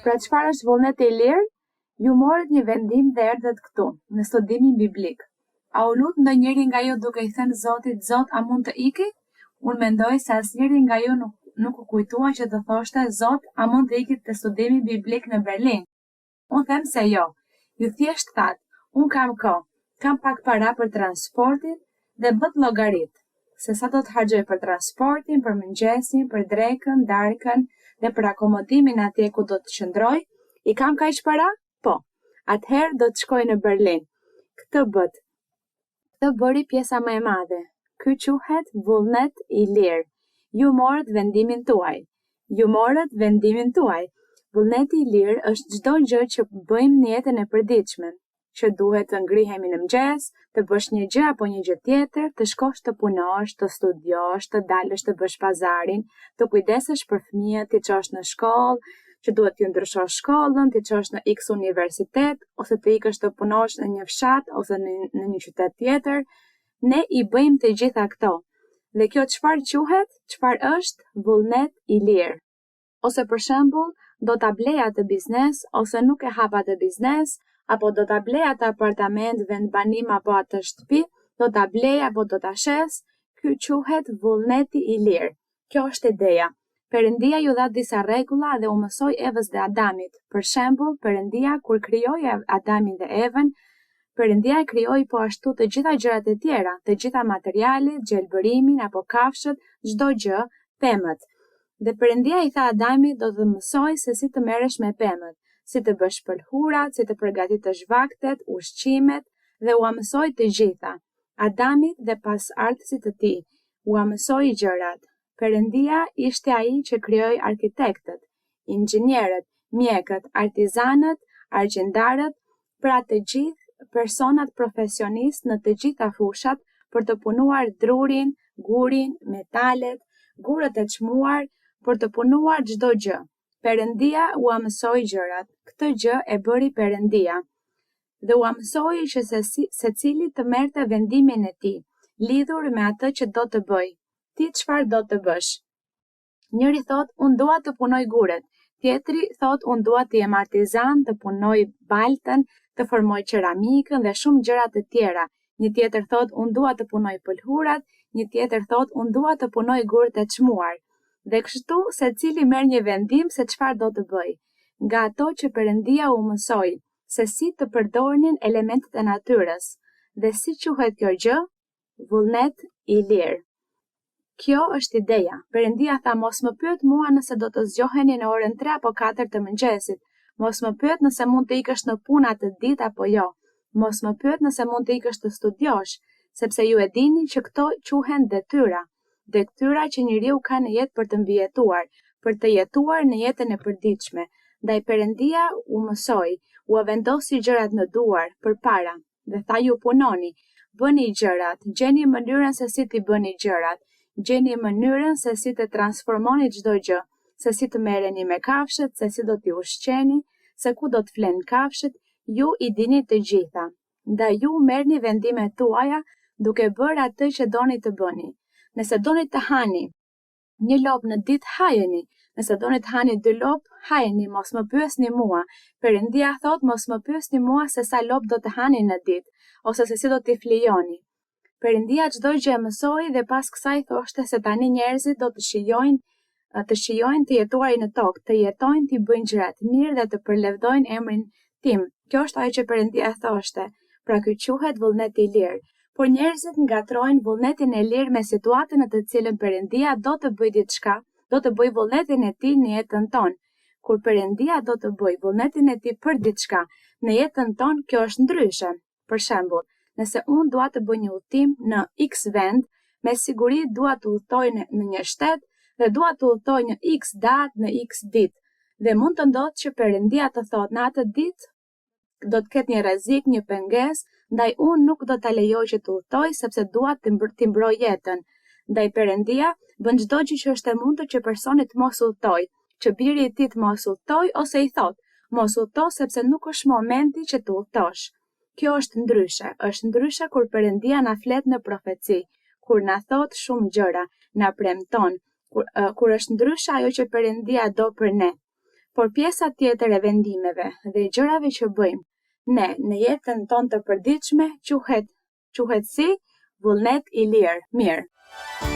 Pra çfarë është vullneti I lirë? Ju morët një vendim dhe erdhët këtu, në studimin biblik. A u lut ndonjëri nga ju duke I thënë Zotit, Zot, a mund të iki? Unë mendoj se asnjëri nga ju nuk u kujtua që të thoshte, Zot, a mund të ikit të studimi biblik në Berlin? Unë them se jo. Ju thjesht thatë, unë kam kohë, kam pak para për transportin dhe bët llogarit. Se sa do të harxoj për transportin, për mëngjesin, për drekën, darkën dhe për akomodimin atje ku do të qëndroj, I kam kaq para? Po. Atëherë do të shkoj në Berlin. Këtë bëri pjesa më e madhe. Ky quhet vullnet I lirë. Ju morët vendimin tuaj. Vullneti I lirë është çdo gjë që bëjmë në jetën e përditshme, që duhet të ngrihemi në mëngjes, të bësh një gjë apo një gjë tjetër, të shkosh të punosh, të studiosh, të dalësh të bësh pazarin, të kujdesesh për fëmijët, të çosh në shkollë, që duhet t'ju ndryshosh shkollën, të çosh në X universitet, ose të ikësh të punosh në një fshat ose në një qytet tjetër. Ne I bëjmë të gjitha këto. Dhe kjo çfarë quhet? Çfarë është? Vullnet I lirë. Ose për shembull, do ta blej atë biznes ose nuk e hap atë biznes, apo do ta blej atë apartament, vend banim apo atë shtëpi, do ta blej apo do ta shes, ky quhet vullneti I lirë. Kjo është ideja. Perëndia ju dha disa rregulla dhe u mësoi Evës dhe Adamit. Për shembull, Perëndia kur krijoi Adamin dhe Evën, Perëndia e krijoi po ashtu të gjitha gjërat e tjera, të gjitha materialet, gjelbërimin apo kafshët, çdo gjë, pemët. Dhe Perëndia I tha Adamit do të mësoj se si të merresh me pemët, si të bësh pëlhurat, si të përgatitësh vaktet, ushqimet dhe ua mësoi të gjitha. Adamit dhe pasardhësit të tij ua mësoi gjërat. Perëndia ishte ai që krijoi arkitektët, inxhinierët, mjekët, artizanët, argjendarët, pra të gjithë personat profesionistë në të gjitha fushat për të punuar drurin, gurin, metalet, gurët e çmuar, për të punuar çdo gjë. Perëndia ua mësoi gjërat. Këtë gjë e bëri Perëndia. Dhe ua mësoi që secili të merrte vendimin e tij, lidhur me atë që do të bëj. Ti çfarë do të bësh? Njëri thot, unë dua të punoj guret. Tjetri thot, unë dua të jem artizan, të punoj baltën, të formoj qeramikën dhe shumë gjëra të tjera. Një tjetër thot, unë dua të punoj pëlhurat, një tjetër thot, unë dua të punoj gurët e çmuar. Dhe kështu secili merr një vendim se çfarë do të bëj. Nga ato që Perëndia u mësoi, se si të përdornin elementet e natyrës. Dhe si quhet kjo gjë? Vullnet I lirë. Kjo është ideja. Perëndia tha mos më pyet mua nëse do të zgjoheni në orën 3 apo 4 të mëngjesit. Mos më pyet nëse mund të ikësh në punë atë ditë apo jo. Mos më pyet nëse mund të ikësh të studiosh, sepse ju e dini që këto quhen detyra. Detyra që njeriu ka në jetë për të mbijetuar, për të jetuar në jetën e përditshme. Ndaj Perëndia u mësoi, u vendosi gjërat në duar, përpara, dhe tha ju punoni, bëni gjërat, gjeni mënyrën se si t'i bëni gjërat. Gjeni mënyrën se si të transformoni çdo gjë, se si të merreni me kafshët, se si do t'i ushqeni, se ku do të flenë kafshët, ju I dini të gjitha. Ndaj ju merrni vendimet tuaja duke bërë atë që doni të bëni. Nëse doni të hani një lop në ditë, hajeni. Nëse doni të hani 2 lop, hajeni, mos më pyesni mua. Perëndia thot mos më pyesni mua se sa lop do të hani në ditë, ose se si do t'i flijoni. Perëndia çdo gjë e mësoi dhe pas kësaj thoshte se tani njerëzit do të shijojnë të jetuarin në tokë, të jetojnë t'i bëjnë gjërat mirë dhe të përlevdojnë emrin tim. Kjo është ajo që Perëndia thoshte. Pra ky quhet vullneti I lirë. Por njerëzit ngatrojnë vullnetin e lirë me situatën në të cilën Perëndia do të bëjë diçka, do të bëjë vullnetin e tij në jetën tonë. Kur Perëndia do të bëjë vullnetin e tij për diçka në jetën tonë, kjo është ndryshe. Për shembull, nëse unë dua të bëj një udhtim në X vend, me siguri dua të udhtoj në një shtet dhe dua të udhtoj në X datë në X ditë. Dhe mund të ndodhë që Perëndia të thotë në atë ditë do të ketë një rrezik, një pengesë, ndaj unë nuk do ta lejoj që të udhtoj sepse dua t'i mbroj jetën. Ndaj Perëndia bën çdo gjë që është e mundur që personi të mos udhtoj, që biri I tij të mos udhtoj ose I thotë, mos udhto sepse nuk është momenti që të udhtosh. Kjo është ndryshe kur Perëndia na flet në profeci, kur na thot shumë gjëra, na premton, kur është ndryshe ajo që Perëndia do për ne. por pjesa tjetër e vendimeve dhe gjërave që bëjmë ne në jetën tonë të përditshme quhet si vullnet i lirë. Mirë.